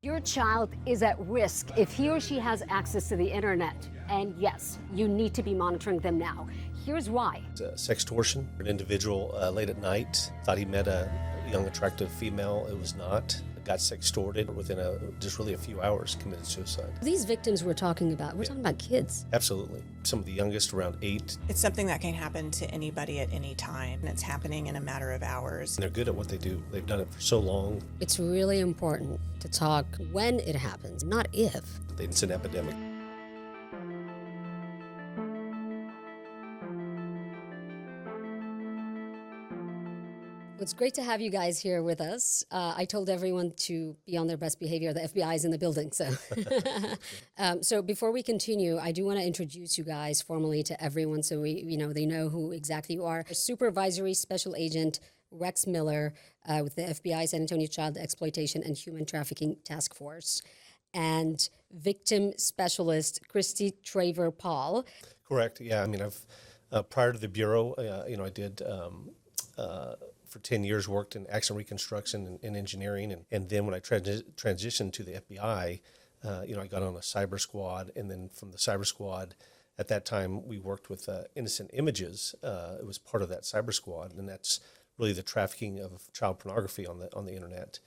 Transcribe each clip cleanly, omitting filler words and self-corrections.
Your child is at risk if he or she has access to the internet. And yes, you need to be monitoring them now. Here's why. Sextortion. An individual late at night thought he met a young, attractive female. It was not. Got sextorted within just really a few hours, committed suicide. These victims we're talking about kids. Absolutely. Some of the youngest around 8. It's something that can happen to anybody at any time, and it's happening in a matter of hours. And they're good at what they do. They've done it for so long. It's really important to talk when it happens, not if. It's an epidemic. It's great to have you guys here with us. I told everyone to be on their best behavior. The FBI is in the building, so. So before we continue, I do want to introduce you guys formally to everyone so they know who exactly you are. Supervisory Special Agent Rex Miller with the FBI San Antonio Child Exploitation and Human Trafficking Task Force, and Victim Specialist Christy Traver Paul. Correct. Yeah. I mean, I've prior to the bureau, I did. For 10 years, worked in accident reconstruction and engineering. And then when I transitioned to the FBI, I got on a cyber squad. And then from the cyber squad, at that time, we worked with Innocent Images. It was part of that cyber squad. And that's really the trafficking of child pornography on the internet.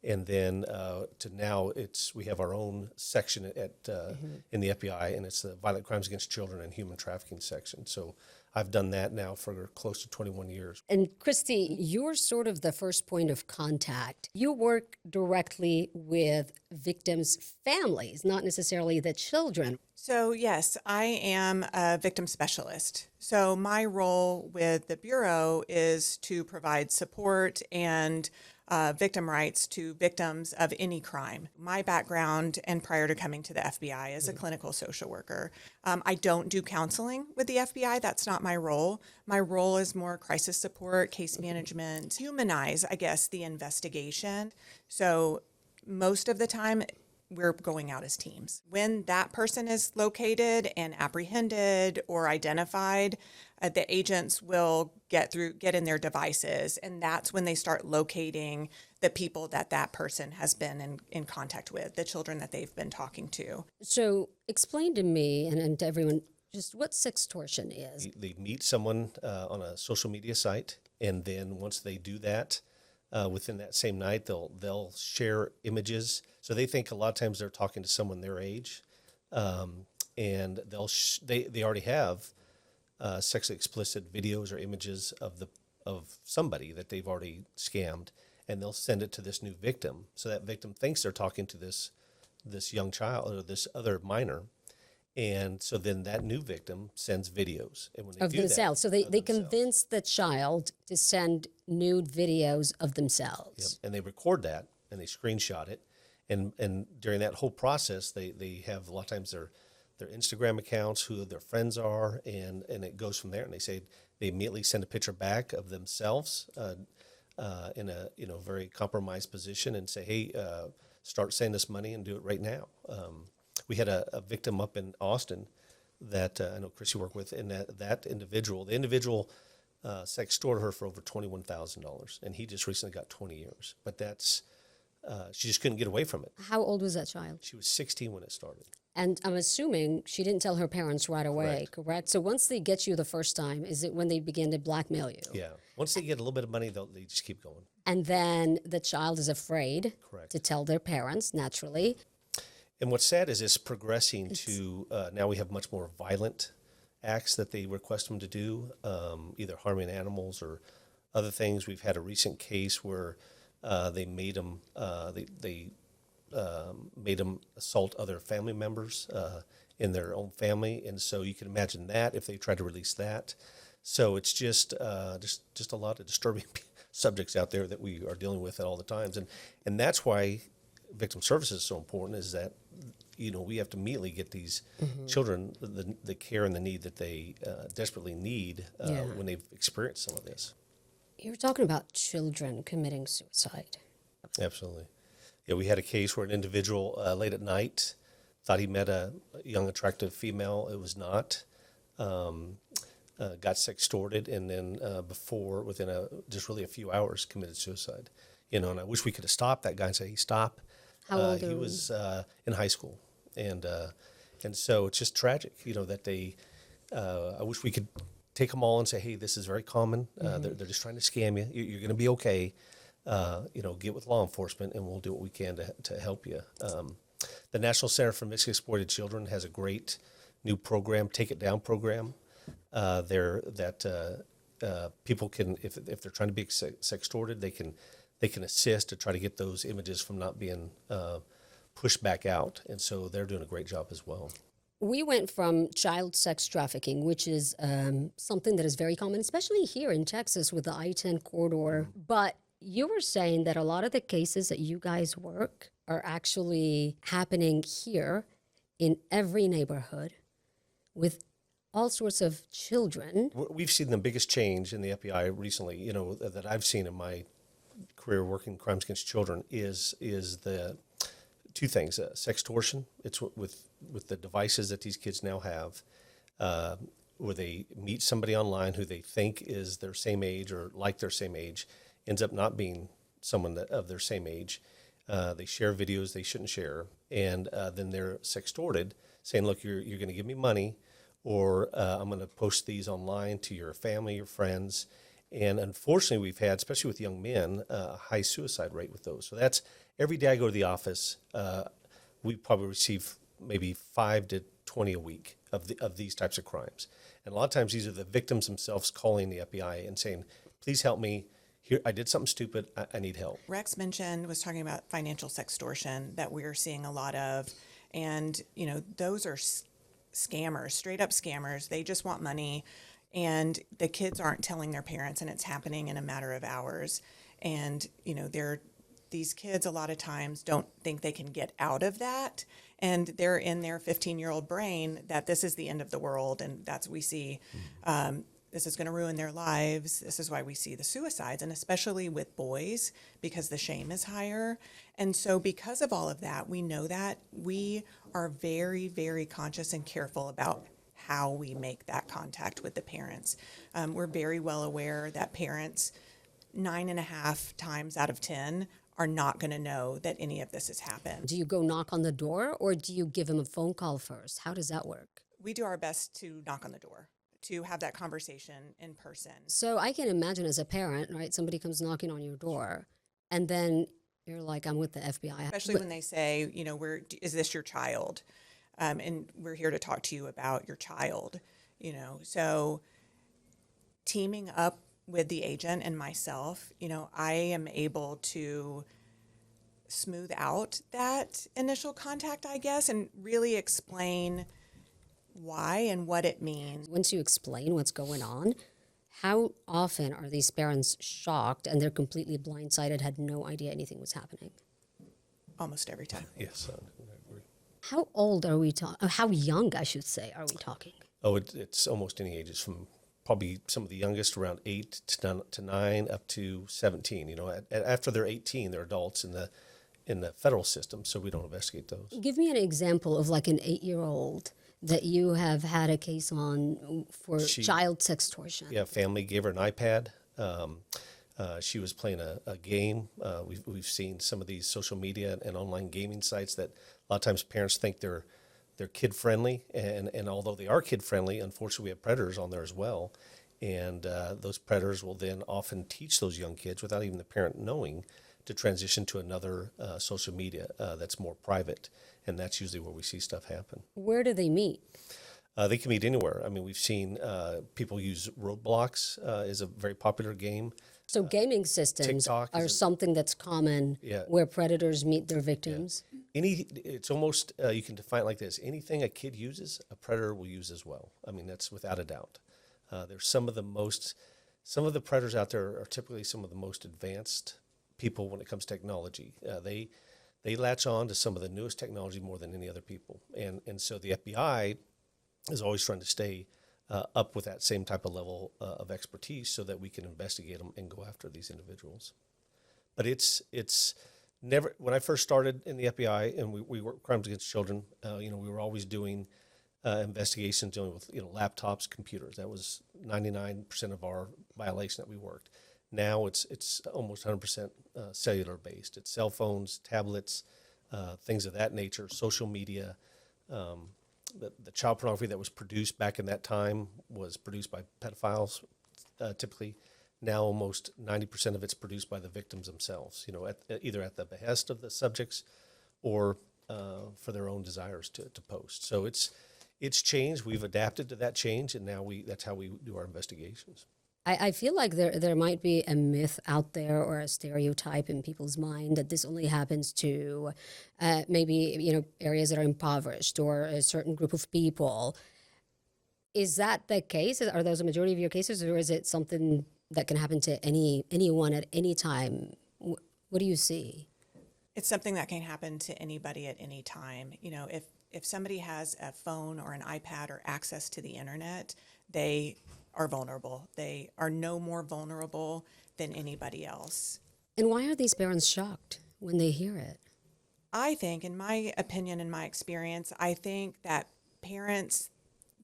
And then to now, we have our own section in the FBI, and it's the Violent Crimes Against Children and Human Trafficking section. So I've done that now for close to 21 years. And Christy, you're sort of the first point of contact. You work directly with victims' families, not necessarily the children. So yes, I am a victim specialist. So my role with the Bureau is to provide support and victim rights to victims of any crime. My background and prior to coming to the FBI is a clinical social worker. I don't do counseling with the FBI. That's not my role. My role is more crisis support, case management, humanize, I guess, the investigation. So most of the time, we're going out as teams. When that person is located and apprehended or identified, the agents will get in their devices, and that's when they start locating the people that person has been in contact with, the children that they've been talking to. So explain to me and to everyone just what sextortion is. They meet someone on a social media site, and then once they do that, within that same night, they'll share images. So they think a lot of times they're talking to someone their age, and they already have sexually explicit videos or images of somebody that they've already scammed, and they'll send it to this new victim. So that victim thinks they're talking to this young child or this other minor. And so then that new victim sends videos. And when they of do themselves. That, so they convince the child to send nude videos of themselves. Yep. And they record that and they screenshot it. And during that whole process, they have a lot of times their Instagram accounts, who their friends are, and it goes from there. And they immediately send a picture back of themselves in a very compromised position and say, hey, start sending us money and do it right now. We had a victim up in Austin that I know Chris you work with, and the individual sextorted her for over $21,000, and he just recently got 20 years. But she just couldn't get away from it. How old was that child? She was 16 when it started. And I'm assuming she didn't tell her parents right away, correct? So once they get you the first time, is it when they begin to blackmail you? Yeah. Once they get a little bit of money, they just keep going. And then the child is afraid Correct. to tell their parents, naturally. And what's sad is it's progressing to now we have much more violent acts that they request them to do, either harming animals or other things. We've had a recent case where they made them made them assault other family members in their own family, and so you can imagine that if they try to release that. So it's just a lot of disturbing subjects out there that we are dealing with at all the times, and that's why victim services is so important. Is that we have to immediately get these children the care and the need that they desperately need when they've experienced some of this. You're talking about children committing suicide. Absolutely. Yeah, we had a case where an individual late at night thought he met a young, attractive female. It was not. Got sextorted, and then within just really a few hours, committed suicide. And I wish we could have stopped that guy and say, hey, stop. How old He are was in high school, and so it's just tragic, that they. I wish we could take them all and say, hey, this is very common. They're just trying to scam you. You're going to be okay. Get with law enforcement, and we'll do what we can to help you. The National Center for Missing Exploited Children has a great new program, Take It Down program. People can, if they're trying to be sextorted, they can assist to try to get those images from not being pushed back out, and so they're doing a great job as well. We went from child sex trafficking, which is something that is very common, especially here in Texas with the I-10 corridor. But you were saying that a lot of the cases that you guys work are actually happening here in every neighborhood with all sorts of children. We've seen the biggest change in the FBI recently, that I've seen in my career working crimes against children is the two things: sextortion. It's with the devices that these kids now have, where they meet somebody online who they think is their same age or like their same age, ends up not being someone of their same age. They share videos they shouldn't share, and then they're sextorted, saying, "Look, you're going to give me money, or I'm going to post these online to your family, your friends." And unfortunately, we've had, especially with young men, a high suicide rate with those. So that's every day I go to the office, we probably receive maybe 5 to 20 a week of these types of crimes. And a lot of times these are the victims themselves calling the FBI and saying, "Please help me. Here, I did something stupid. I need help." Rex was talking about financial sextortion that we're seeing a lot of. And, those are scammers, straight up scammers. They just want money. And the kids aren't telling their parents, and it's happening in a matter of hours. And, these kids a lot of times don't think they can get out of that. And they're in their 15-year-old brain that this is the end of the world. And that's what we see. This is going to ruin their lives. This is why we see the suicides, and especially with boys, because the shame is higher. And so because of all of that, we know that we are very, very conscious and careful about how we make that contact with the parents. We're very well aware that parents, 9.5 times out of 10, are not going to know that any of this has happened. Do you go knock on the door, or do you give them a phone call first? How does that work? We do our best to knock on the door, to have that conversation in person. So I can imagine as a parent, right, somebody comes knocking on your door, and then you're like, "I'm with the FBI." Especially when they say, is this your child? And we're here to talk to you about your child, So teaming up with the agent and myself, I am able to smooth out that initial contact, I guess, and really explain why and what it means. Once you explain what's going on, how often are these parents shocked and they're completely blindsided, had no idea anything was happening? Almost every time. Yes, I agree. How old are we talking? How young, I should say, are we talking? Oh, it's almost any ages, from probably some of the youngest around 8 to 9 up to 17. After they're 18, they're adults in the federal system, so we don't investigate those. Give me an example of like an 8-year-old that you have had a case on for child sextortion. Yeah, family gave her an iPad. She was playing a game. We've seen some of these social media and online gaming sites that a lot of times parents think they're kid friendly, and although they are kid friendly, unfortunately we have predators on there as well, and those predators will then often teach those young kids without even the parent knowing to transition to another social media that's more private, and that's usually where we see stuff happen. Where do they meet? They can meet anywhere. I mean, we've seen people use Roblox is a very popular game. So gaming systems are something that's common where predators meet their victims. It's almost, you can define it like this: anything a kid uses, a predator will use as well. I mean, that's without a doubt. There's some of the predators out there are typically some of the most advanced people when it comes to technology. They latch on to some of the newest technology more than any other people. And so the FBI is always trying to stay up with that same type of level of expertise so that we can investigate them and go after these individuals. But it's never, when I first started in the FBI and we worked crimes against children, we were always doing investigations dealing with laptops, computers. That was 99% of our violation that we worked. Now it's almost 100% cellular based. It's cell phones, tablets, things of that nature, social media. The child pornography that was produced back in that time was produced by pedophiles, typically. Now almost 90% of it's produced by the victims themselves, either at the behest of the subjects or for their own desires to post. So it's changed. We've adapted to that change, and now that's how we do our investigations. I feel like there might be a myth out there or a stereotype in people's mind that this only happens to maybe areas that are impoverished or a certain group of people. Is that the case? Are those a majority of your cases, or is it something that can happen to anyone at any time? What do you see? It's something that can happen to anybody at any time. If somebody has a phone or an iPad or access to the internet, they are vulnerable. They are no more vulnerable than anybody else. And why are these parents shocked when they hear it? I think, in my opinion, in my experience, I think that parents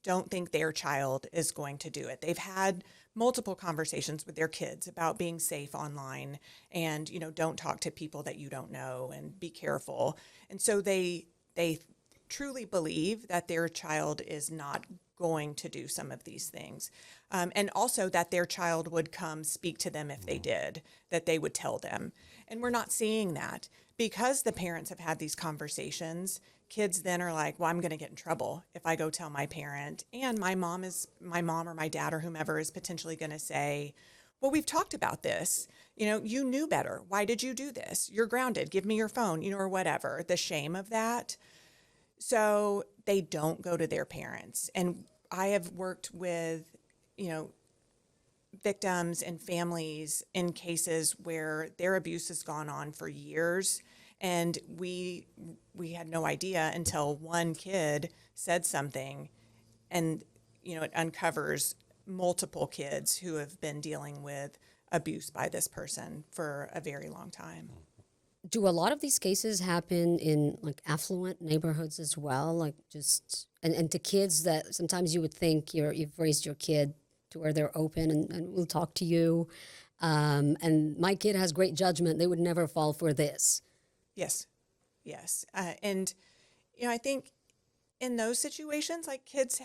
don't think their child is going to do it. They've had multiple conversations with their kids about being safe online and, don't talk to people that you don't know and be careful. And so they truly believe that their child is not going to do some of these things. And also that their child would come speak to them if they did, that they would tell them. And we're not seeing that. Because the parents have had these conversations, kids then are like, well, I'm going to get in trouble if I go tell my parent. And my mom or my dad or whomever is potentially going to say, well, we've talked about this. You knew better. Why did you do this? You're grounded. Give me your phone, or whatever. The shame of that. So they don't go to their parents. And I have worked with, victims and families in cases where their abuse has gone on for years. And we had no idea until one kid said something, and, it uncovers multiple kids who have been dealing with abuse by this person for a very long time. Do a lot of these cases happen in affluent neighborhoods as well? And to kids that sometimes you would think you've raised your kid to where they're open and will talk to you. And my kid has great judgment. They would never fall for this. Yes. And, I think in those situations, kids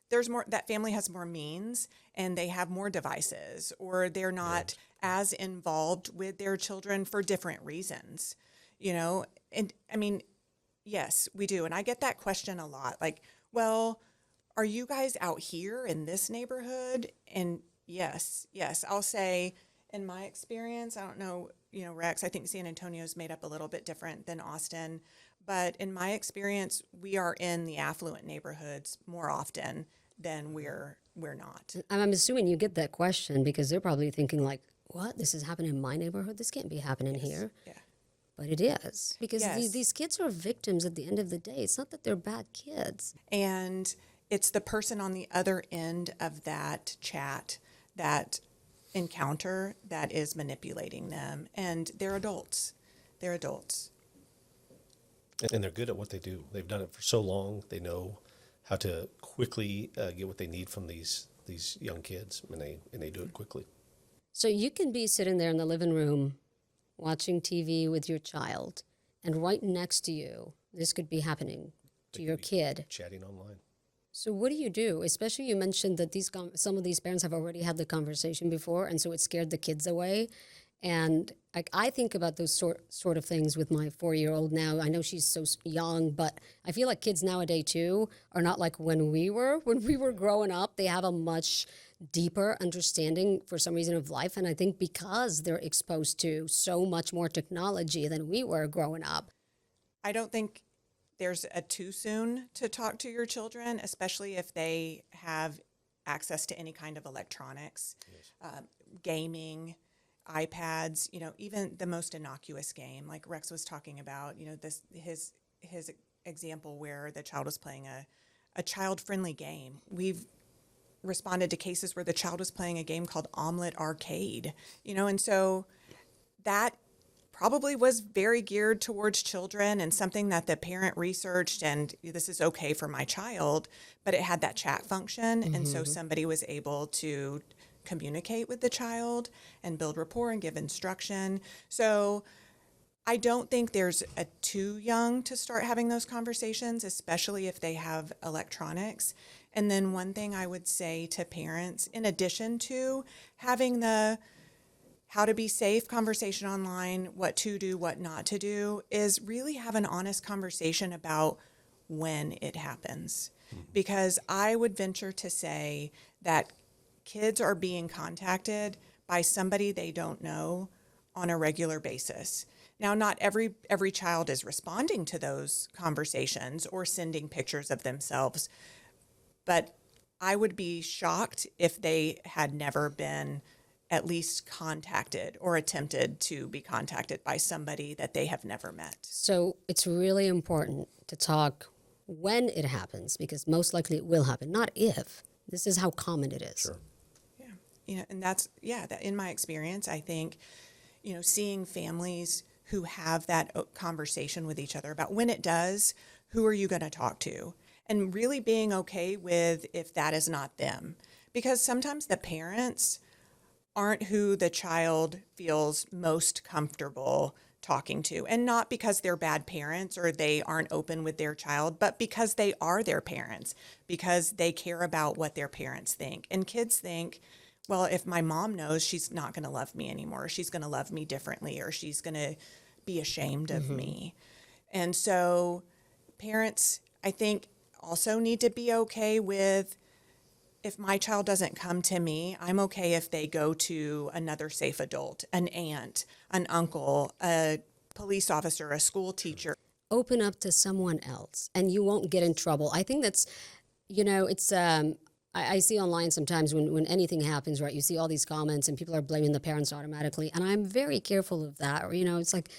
that family has more means and they have more devices, or they're not as involved with their children for different reasons, and I mean, yes, we do. And I get that question a lot. Well, are you guys out here in this neighborhood? And yes, I'll say in my experience, I don't know, Rex, I think San Antonio is made up a little bit different than Austin, but in my experience, we are in the affluent neighborhoods more often than we're not. I'm assuming you get that question because they're probably thinking what? This is happening in my neighborhood? This can't be happening here. Yeah. But it is, because these kids are victims at the end of the day. It's not that they're bad kids. And it's the person on the other end of that chat, that encounter, that is manipulating them. And they're adults. And they're good at what they do. They've done it for so long. They know how to quickly get what they need from these young kids, and they do it quickly. So you can be sitting there in the living room watching TV with your child, and right next to you, this could be happening to your kid. Chatting online. So what do you do? Especially you mentioned that some of these parents have already had the conversation before, and so it scared the kids away. And I think about those sort of things with my 4-year-old now. I know she's so young, but I feel like kids nowadays too are not like when we were growing up. They have a much deeper understanding for some reason of life. And I think because they're exposed to so much more technology than we were growing up. I don't think there's a too soon to talk to your children, especially if they have access to any kind of electronics, gaming, iPads, even the most innocuous game, like Rex was talking about, his example where the child was playing a child-friendly game. We've responded to cases where the child was playing a game called Omelet Arcade, and so that probably was very geared towards children and something that the parent researched, and this is okay for my child, but it had that chat function. Mm-hmm. And so somebody was able to communicate with the child and build rapport and give instruction. So I don't think there's a too young to start having those conversations, especially if they have electronics. And then one thing I would say to parents, in addition to having the how to be safe conversation online, what to do, what not to do, is really have an honest conversation about when it happens. Because I would venture to say that kids are being contacted by somebody they don't know on a regular basis. Now, not every child is responding to those conversations or sending pictures of themselves, but I would be shocked if they had never been at least contacted or attempted to be contacted by somebody that they have never met. So it's really important to talk when it happens, because most likely it will happen, not if. This is how common it is. Sure. And that in my experience, I think, seeing families who have that conversation with each other about when it does, who are you going to talk to? And really being okay with if that is not them. Because sometimes the parents aren't who the child feels most comfortable talking to. And not because they're bad parents or they aren't open with their child, but because they are their parents, because they care about what their parents think. And kids think, well, if my mom knows, she's not going to love me anymore. She's going to love me differently, or she's going to be ashamed of me. And so parents, I think, also need to be okay with, if my child doesn't come to me, I'm okay if they go to another safe adult, an aunt, an uncle, a police officer, a school teacher. Open up to someone else and you won't get in trouble. I think that's, it's, I see online sometimes when anything happens, right, you see all these comments and people are blaming the parents automatically. And I'm very careful of that. Or, it's like,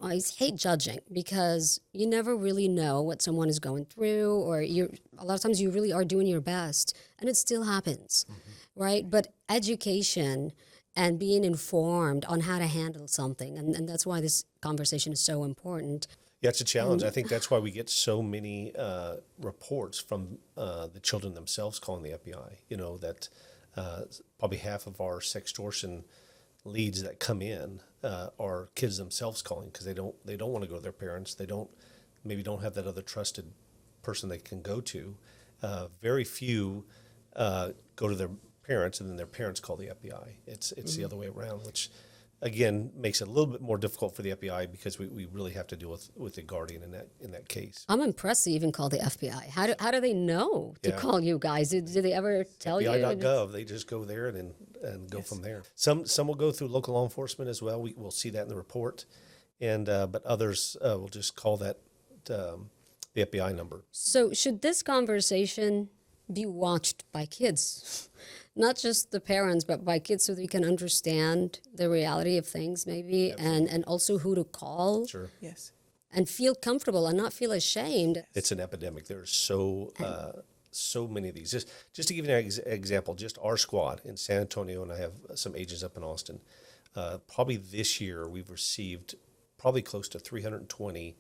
I hate judging, because you never really know what someone is going through, or a lot of times you really are doing your best and it still happens, right? But education and being informed on how to handle something, and that's why this conversation is so important. Yeah, it's a challenge. I think that's why we get so many reports from the children themselves calling the FBI. That probably half of our sextortion leads that come in are kids themselves calling, because they don't want to go to their parents. They don't have that other trusted person they can go to. Very few go to their parents, and then their parents call the FBI. It's the other way around, which again makes it a little bit more difficult for the FBI, because we really have to deal with the guardian in that case. I'm impressed they even call the FBI. How do they know to call you guys? Did they ever tell you? FBI.gov, they just go there and go from there. Some will go through local law enforcement as well. We'll see that in the report, and but others will just call that the FBI number. So should this conversation be watched by kids? Not just the parents, but by kids, so they can understand the reality of things, maybe, and also who to call. Sure. Yes. And feel comfortable and not feel ashamed. It's an epidemic. There's so many of these. Just to give you an example, just our squad in San Antonio, and I have some agents up in Austin. Probably this year we've received probably close to 320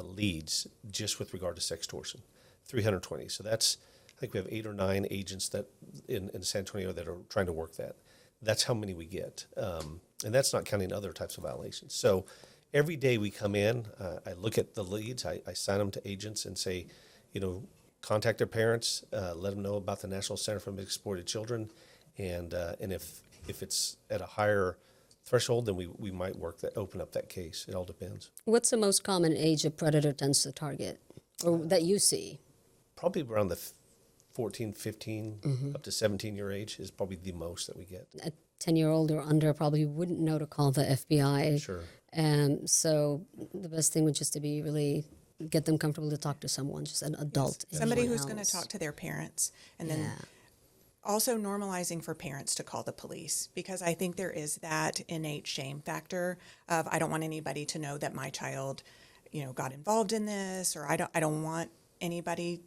leads just with regard to sextortion. 320. So that's, I think we have 8 or 9 agents that in San Antonio that are trying to work that. That's how many we get. And that's not counting other types of violations. So every day we come in, I look at the leads, I sign them to agents and say, contact their parents, let them know about the National Center for Exploited Children. And if it's at a higher threshold, then we might open up that case. It all depends. What's the most common age a predator tends to target, or that you see? Probably around the 14, 15, up to 17-year age is probably the most that we get. A 10-year-old or under probably wouldn't know to call the FBI. Sure. So the best thing would just to be really get them comfortable to talk to someone, just an adult. Somebody who's going to talk to their parents. And then also normalizing for parents to call the police, because I think there is that innate shame factor of, I don't want anybody to know that my child, got involved in this, or I don't want anybody,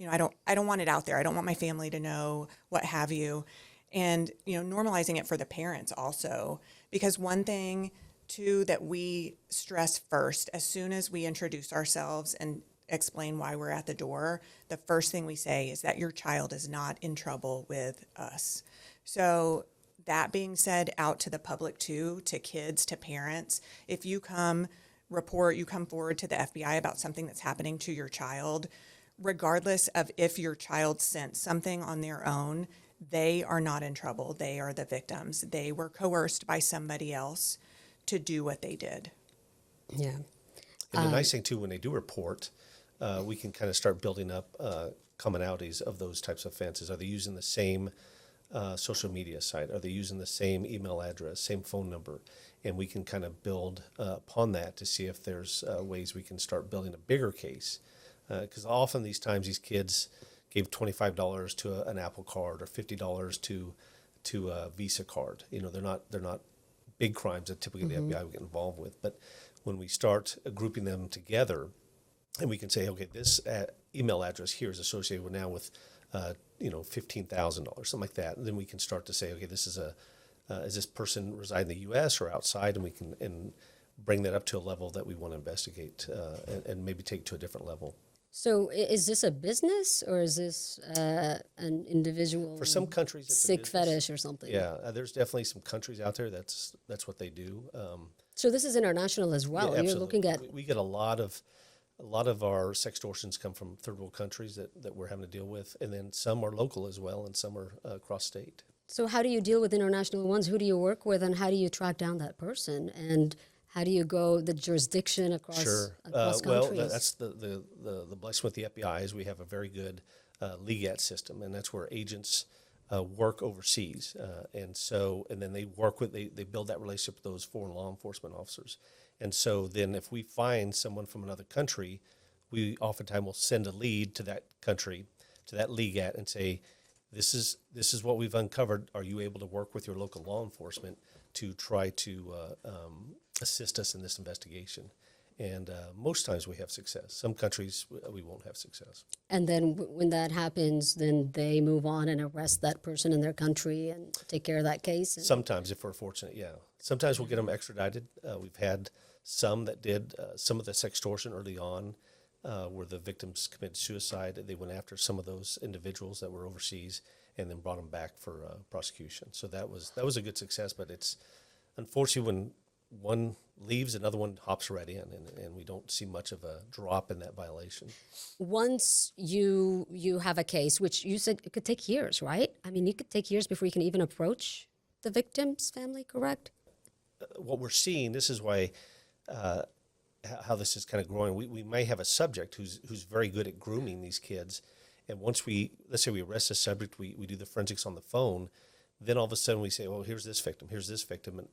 I don't want it out there. I don't want my family to know, what have you. And, normalizing it for the parents also, because one thing too that we stress first, as soon as we introduce ourselves and explain why we're at the door, the first thing we say is that your child is not in trouble with us. So that being said, out to the public too, to kids, to parents, if you come forward to the FBI about something that's happening to your child, regardless of if your child sent something on their own, they are not in trouble. They are the victims. They were coerced by somebody else to do what they did. Yeah. And the nice thing too, when they do report, we can kind of start building up commonalities of those types of offenses. Are they using the same social media site? Are they using the same email address, same phone number? And we can kind of build upon that to see if there's ways we can start building a bigger case. Because often these times these kids gave $25 to an Apple card or $50 to a Visa card. You know, they're not big crimes that typically the FBI would get involved with. But when we start grouping them together, and we can say, okay, this email address here is associated with now with $15,000, something like that. And then we can start to say, okay, this is this person reside in the U.S. or outside, and we can bring that up to a level that we want to investigate and maybe take to a different level. So is this a business or is this an individual? For some countries, it's sick a business. fetish or something? Yeah, there's definitely some countries out there that's what they do. So this is international as well. Yeah, You're absolutely. looking at We get a lot of our sextortions come from third world countries that we're having to deal with, and then some are local as well, and some are cross state. So how do you deal with international ones? Who do you work with, and how do you track down that person? And how do you go the jurisdiction across across Well, countries? that's the blessing with the FBI is we have a very good legat system, and that's where agents work overseas, and then they work with they build that relationship with those foreign law enforcement officers, and so then if we find someone from another country, we oftentimes will send a lead to that country, to that legat, and say, this is what we've uncovered. Are you able to work with your local law enforcement to try to assist us in this investigation? And most times we have success. Some countries we won't have success. And then when that happens, then they move on and arrest that person in their country and take care of that case? Sometimes, if we're fortunate, yeah. Sometimes we'll get them extradited. We've had some that did some of the sextortion early on where the victims committed suicide. They went after some of those individuals that were overseas and then brought them back for prosecution. So that was a good success, but it's unfortunately when one leaves, another one hops right in, and we don't see much of a drop in that violation. Once you have a case, which you said it could take years, right? I mean, it could take years before you can even approach the victim's family, correct? What we're seeing, this is why how this is kind of growing. We may have a subject who's very good at grooming these kids, and once let's say we arrest a subject, we do the forensics on the phone, then all of a sudden we say, well, here's this victim,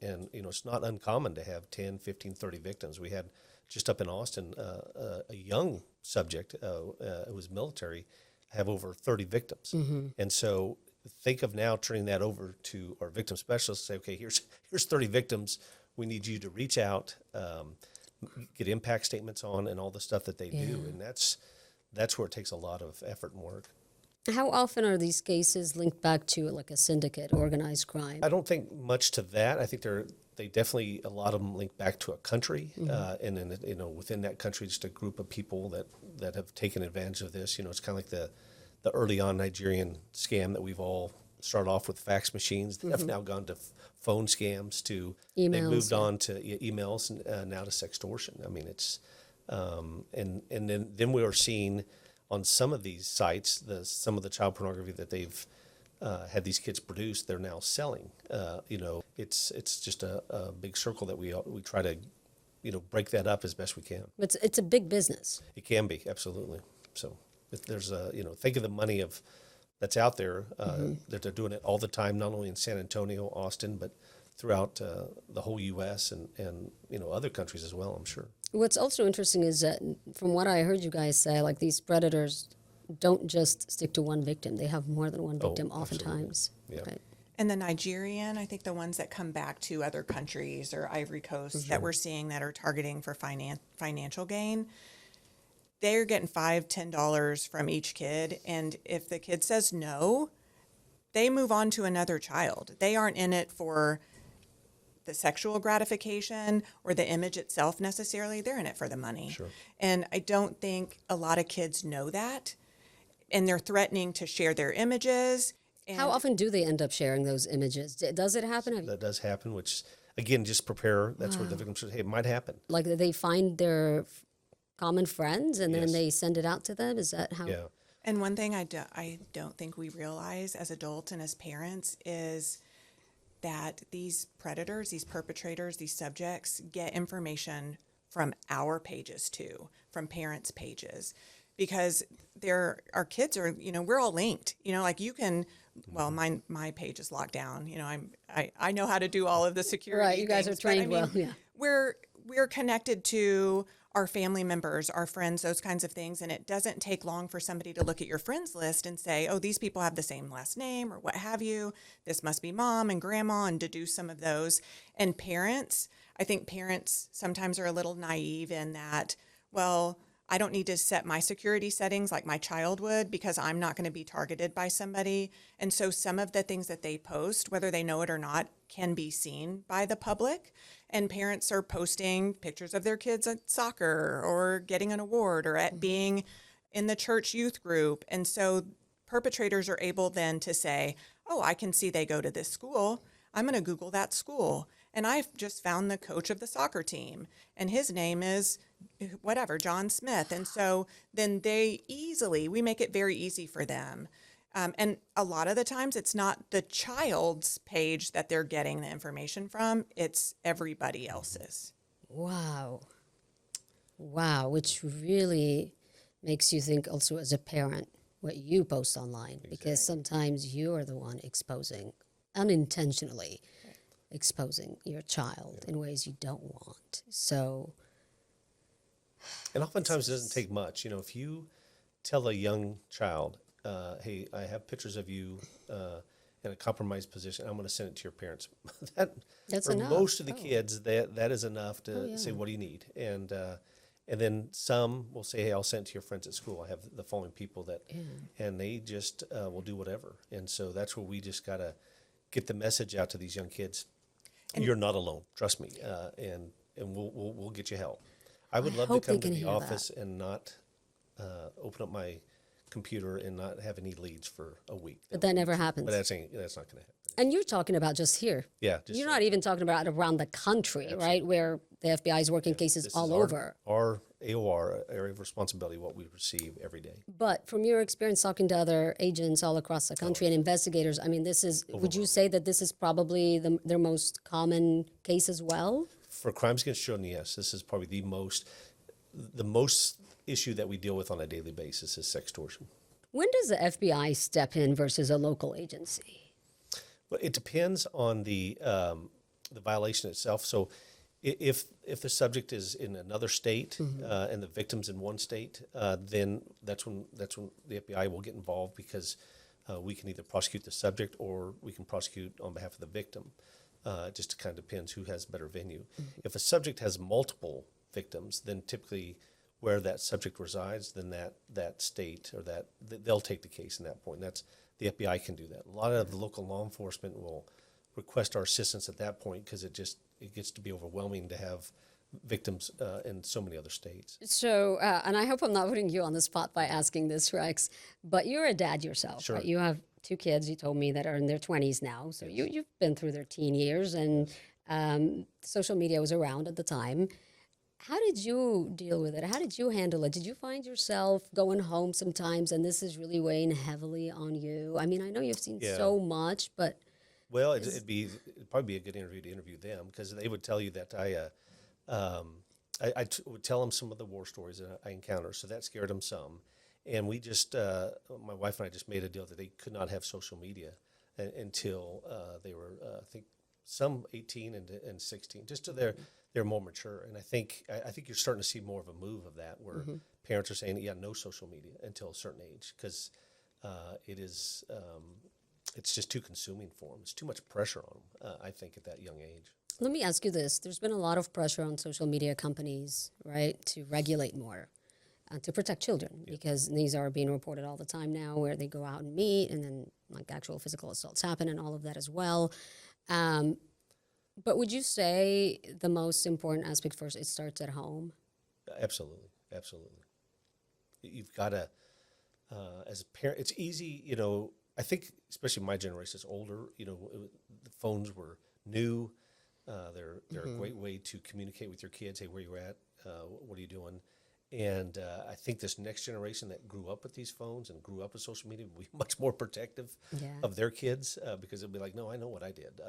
and it's not uncommon to have 10, 15, 30 victims. We had just up in Austin a young subject who was military have over 30 victims, and so think of now turning that over to our victim specialists and say, okay, here's 30 victims. We need you to reach out, get impact statements on, and all the stuff that they do, and that's where it takes a lot of effort and work. How often are these cases linked back to like a syndicate, organized crime? I don't think much to that. I think they definitely, a lot of them link back to a country, and then within that country, just a group of people that have taken advantage of this. It's kind of like the early on Nigerian scam that we've all started off with fax machines. They have now gone to phone scams to emails. They moved on to emails and now to sextortion. I mean, it's and then we are seeing on some of these sites some of the child pornography that they've had these kids produce. They're now selling. It's just a big circle that we try to break that up as best we can. It's a big business. It can be, absolutely. So if there's think of the money that's out there that they're doing it all the time, not only in San Antonio, Austin, but throughout the whole U.S. and other countries as well, I'm sure. What's also interesting is that from what I heard you guys say, like these predators don't just stick to one victim. They have more than one victim oftentimes. Yeah. Right? And the Nigerian, I think the ones that come back to other countries or Ivory Coast that we're seeing that are targeting for financial gain, they're getting $5, $10 from each kid. And if the kid says no, they move on to another child. They aren't in it for the sexual gratification or the image itself necessarily. They're in it for the money. Sure. And I don't think a lot of kids know that. And they're threatening to share their images. How often do they end up sharing those images? Does it happen? That does happen, which again, just prepare. That's where the victim should, hey, it might happen. Like they find their common friends and then Yes. they send it out to them? Is that how? Yeah. And one thing I don't think we realize as adults and as parents is that these predators, these perpetrators, these subjects get information from our pages too, from parents' pages, because our kids are, we're all linked, like you can, well, my page is locked down, I know how to do all of the security. Right, you guys things, are trained but, I well, mean, yeah. we're connected to our family members, our friends, those kinds of things. And it doesn't take long for somebody to look at your friends list and say, oh, these people have the same last name or what have you. This must be mom and grandma, and deduce some of those. And parents, I think parents sometimes are a little naive in that, well, I don't need to set my security settings like my child would because I'm not going to be targeted by somebody. And so some of the things that they post, whether they know it or not, can be seen by the public. And parents are posting pictures of their kids at soccer or getting an award or at being in the church youth group. And so perpetrators are able then to say, oh, I can see they go to this school. I'm going to Google that school. And I've just found the coach of the soccer team, and his name is whatever, John Smith. And so then we make it very easy for them. And a lot of the times it's not the child's page that they're getting the information from, it's everybody else's. Wow. Wow, which really makes you think also as a parent what you post online, because sometimes you are the one exposing, unintentionally exposing your child in ways you don't want. So, And oftentimes it doesn't take much. If you tell a young child, hey, I have pictures of you in a compromised position, I'm going to send it to your parents. That's for enough. most of the kids, that is enough to say, what do you need? And then some will say, hey, I'll send it to your friends at school. I have the following people that, and they just will do whatever. And so that's where we just got to get the message out to these young kids. You're not alone. Trust me. And we'll get you help. I would love to hope they come to can the hear office and not open up my computer and not have any leads for a week. but that never happens. But that's not going to happen. And you're talking about just here. Yeah. You're not even talking about around the country, right? Where the FBI is working cases This all is over. Our AOR, area of responsibility, what we receive every day. But from your experience talking to other agents all across the country and investigators, I mean, would you say that this is probably their most common case as well? For crimes against children, yes, this is probably the most issue that we deal with on a daily basis is sextortion. When does the FBI step in versus a local agency? Well, it depends on the violation itself. So, if the subject is in another state and the victim's in one state, then that's when the FBI will get involved, because we can either prosecute the subject or we can prosecute on behalf of the victim. It just kind of depends who has better venue. If a subject has multiple victims, then typically where that subject resides, then that state or they'll take the case in that point. And the FBI can do that. A lot of the local law enforcement will request our assistance at that point, because it gets to be overwhelming to have victims in so many other states. So, and I hope I'm not putting you on the spot by asking this, Rex, but you're a dad yourself, Sure. right? You have 2 kids, you told me, that are in their 20s now. So you've been through their teen years, and social media was around at the time. How did you deal with it? How did you handle it? Did you find yourself going home sometimes and this is really weighing heavily on you? I mean, I know you've seen so much, but... Well, it'd probably be a good interview to interview them, because they would tell you that I would tell them some of the war stories that I encountered, so that scared them some. And we just, my wife and I just made a deal that they could not have social media until they were, I think, some 18 and 16, just to they're more mature. And I think you're starting to see more of a move of that, where parents are saying, no social media until a certain age, because it's just too consuming for them. It's too much pressure on them, I think, at that young age. Let me ask you this. There's been a lot of pressure on social media companies, right, to regulate more, to protect children, because these are being reported all the time now, where they go out and meet and then like actual physical assaults happen and all of that as well. But would you say the most important aspect first, it starts at home? Absolutely. You've got to, as a parent, it's easy, I think especially my generation is older. The phones were new. They're a great way to communicate with your kids. Hey, where you at? What are you doing? And I think this next generation that grew up with these phones and grew up with social media will be much more protective of their kids because they'll be like, no, I know what I did.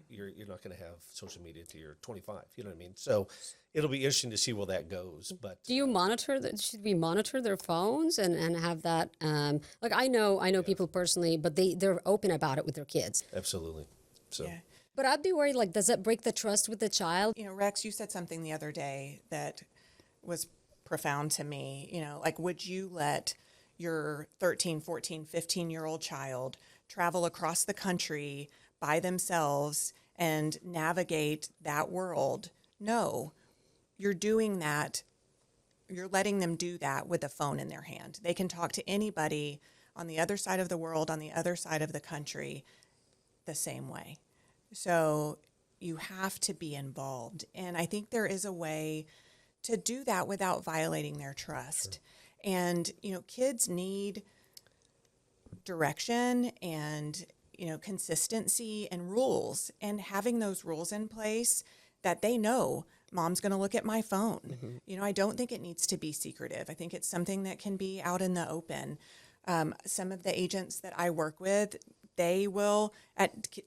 You're not going to have social media until you're 25. You know what I mean? So it'll be interesting to see where that goes. But do you monitor that? Should we monitor their phones and have that? Like I know people personally, but they're open about it with their kids. absolutely. So. Yeah. But I'd be worried, like, does that break the trust with the child? Rex, you said something the other day that was profound to me. Like, would you let your 13, 14, 15-year-old child travel across the country by themselves and navigate that world? No, you're doing that. You're letting them do that with a phone in their hand. They can talk to anybody on the other side of the world, on the other side of the country, the same way. So you have to be involved. And I think there is a way to do that without violating their trust. Sure. And, kids need direction and, consistency and rules, and having those rules in place that they know mom's going to look at my phone. I don't think it needs to be secretive. I think it's something that can be out in the open. Some of the agents that I work with, they will,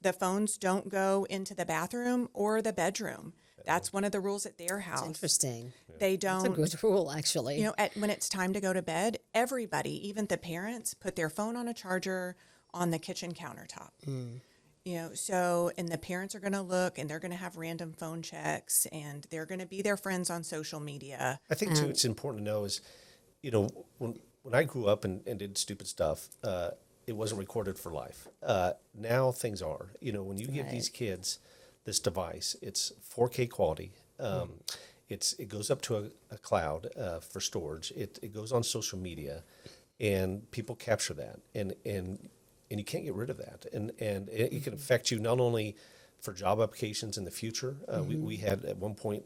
the phones don't go into the bathroom or the bedroom. That's one of the rules at their house. That's interesting. They don't. That's a good rule, actually. When it's time to go to bed, everybody, even the parents, put their phone on a charger on the kitchen countertop. And the parents are going to look, and they're going to have random phone checks, and they're going to be their friends on social media. I think too, it's important to know is, when I grew up and did stupid stuff, it wasn't recorded for life. Now things are. When you give these kids this device, it's 4K quality. It goes up to a cloud for storage. It goes on social media, and people capture that, and you can't get rid of that. And it can affect you not only for job applications in the future. We had at one point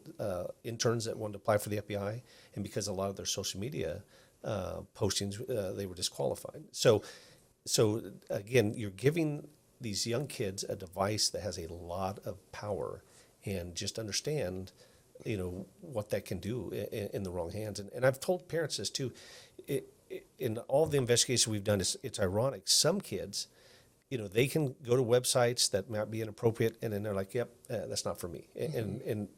interns that wanted to apply for the FBI, and because a lot of their social media postings, they were disqualified. So again, you're giving these young kids a device that has a lot of power, and just understand, what that can do in the wrong hands. And I've told parents this too. In all the investigations we've done, it's ironic. Some kids, they can go to websites that might be inappropriate, and then they're like, yep, that's not for me. And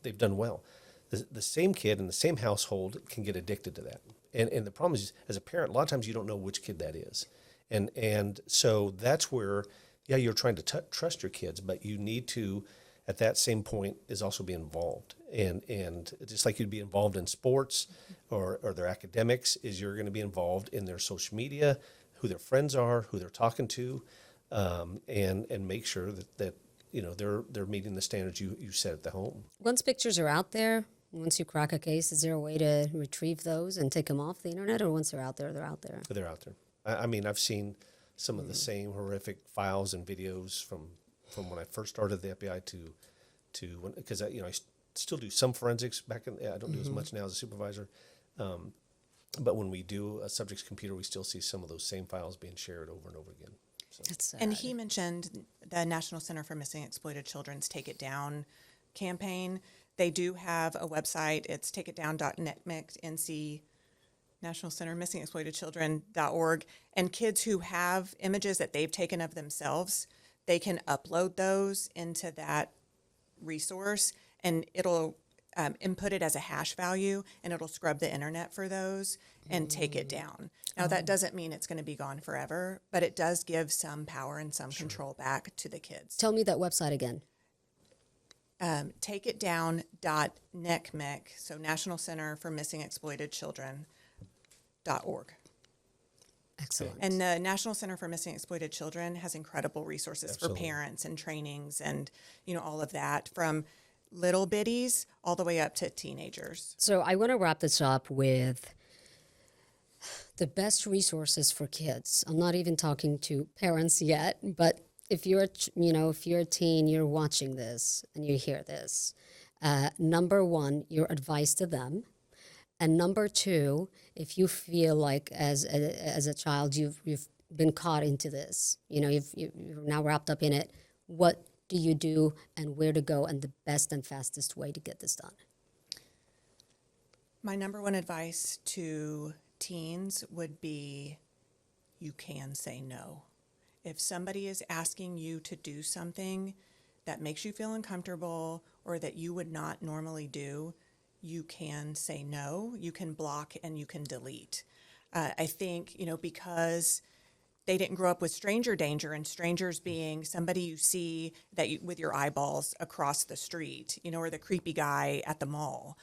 they've done well. The same kid in the same household can get addicted to that. And the problem is, as a parent, a lot of times you don't know which kid that is. And so that's where, you're trying to trust your kids, but you need to, at that same point, is also be involved. And just like you'd be involved in sports or their academics, is you're going to be involved in their social media, who their friends are, who they're talking to, and make sure that they're meeting the standards you set at the home. Once pictures are out there, once you crack a case, is there a way to retrieve those and take them off the internet, or once they're out there, they're out there? They're out there. I mean, I've seen some of the same horrific files and videos from when I first started the FBI to when, because I still do some forensics back in. I don't do as much now as a supervisor, but when we do a subject's computer, we still see some of those same files being shared over and over again. So. That's sad. And he mentioned the National Center for Missing Exploited Children's Take It Down campaign. They do have a website. It's takeitdown.NC, National Center Missing Exploited Children.org. And kids who have images that they've taken of themselves, they can upload those into that resource, and it'll input it as a hash value, and it'll scrub the internet for those and take it down. Now, that doesn't mean it's going to be gone forever, but it does give some power and some control back to the kids. Tell me that website again. Takeitdown.NCMEC, so National Center for Missing Exploited Children.org. Excellent. And the National Center for Missing Exploited Children has incredible resources Absolutely. for parents and trainings and, all of that, from little bitties all the way up to teenagers. So I want to wrap this up with the best resources for kids. I'm not even talking to parents yet, but if you're a teen, you're watching this and you hear this, number one, your advice to them. And number two, if you feel like as a child you've been caught into this, you're now wrapped up in it, what do you do and where to go and the best and fastest way to get this done? My number one advice to teens would be you can say no. If somebody is asking you to do something that makes you feel uncomfortable or that you would not normally do, you can say no, you can block, and you can delete. I think, because they didn't grow up with stranger danger, and strangers being somebody you see with your eyeballs across the street, or the creepy guy at the mall.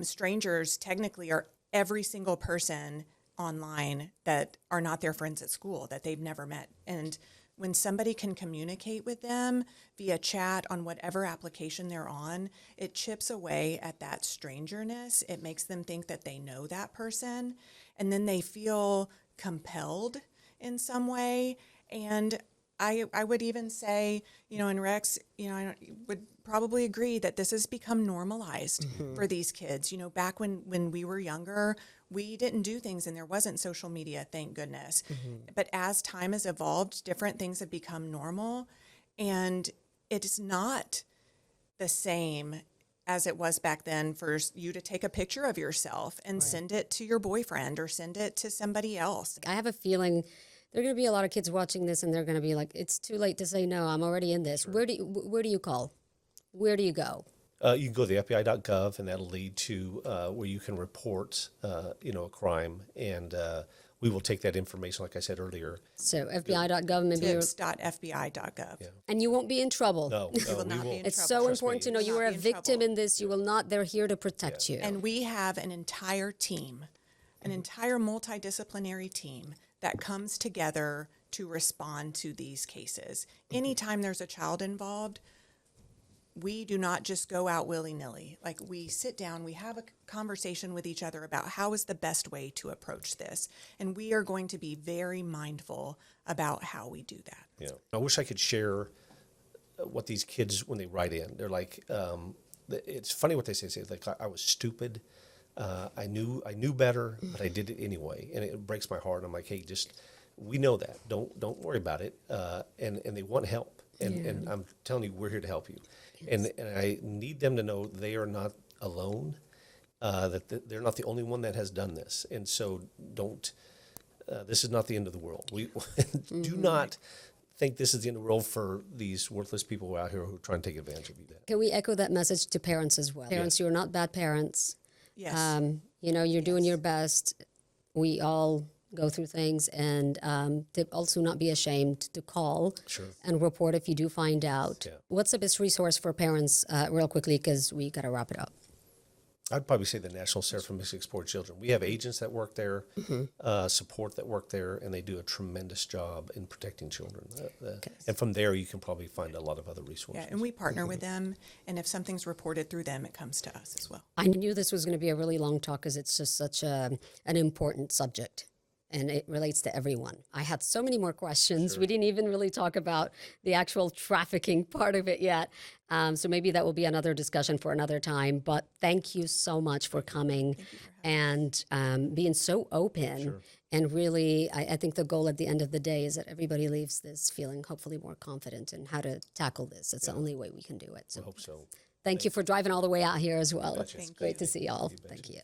Strangers technically are every single person online that are not their friends at school, that they've never met. And when somebody can communicate with them via chat on whatever application they're on, it chips away at that strangeness. It makes them think that they know that person, and then they feel compelled in some way. And I would even say, and Rex, I would probably agree that this has become normalized for these kids. Back when we were younger, we didn't do things and there wasn't social media, thank goodness. But as time has evolved, different things have become normal, and it is not the same as it was back then for you to take a picture of yourself and send it to your boyfriend or send it to somebody else. I have a feeling there are going to be a lot of kids watching this and they're going to be like, it's too late to say no, I'm already in this. Sure. Where do you call? Where do you go? You can go to the FBI.gov, and that'll lead to where you can report, a crime, and we will take that information, like I said earlier. So FBI.gov, maybe tips.fbi.gov. Yeah. And you won't be in trouble. No, You will not be in It's trouble. so Trust important me, to know you are a victim in this. Yeah. You will not. They're here to protect you. And we have an entire team, an entire multidisciplinary team that comes together to respond to these cases. Anytime there's a child involved, we do not just go out willy-nilly. Like, we sit down, we have a conversation with each other about how is the best way to approach this. And we are going to be very mindful about how we do that. Yeah. I wish I could share what these kids, when they write in, they're like, it's funny what they say. Like, I was stupid. I knew better, but I did it anyway. And it breaks my heart. I'm like, hey, we know that. Don't worry about it. And they want help. And I'm telling you, we're here to help you. Yes. And I need them to know they are not alone, that they're not the only one that has done this. And so this is not the end of the world. We do not think this is the end of the world for these worthless people out here who are trying to take advantage of you. Can we echo that message to parents as well? Parents, you are not bad parents. Yes. You're doing your best. We all go through things, and to also not be ashamed to call and report if you do find out. Yeah. What's the best resource for parents, real quickly, because we got to wrap it up? I'd probably say the National Center for Missing Exploited Children. We have agents that work there, support that work there, and they do a tremendous job in protecting children. And from there, you can probably find a lot of other resources. Yeah, and we partner with them, and if something's reported through them, it comes to us as well. I knew this was going to be a really long talk because it's just such an important subject. And it relates to everyone. I had so many more questions. Sure. We didn't even really talk about the actual trafficking part of it yet. So maybe that will be another discussion for another time. But thank you so much for coming and being so open. Sure. And really, I think the goal at the end of the day is that everybody leaves this feeling hopefully more confident in how to tackle this. It's the only way we can do it. So I hope so. Thank you for driving all the way out here as well. It's great to see y'all. Thank you.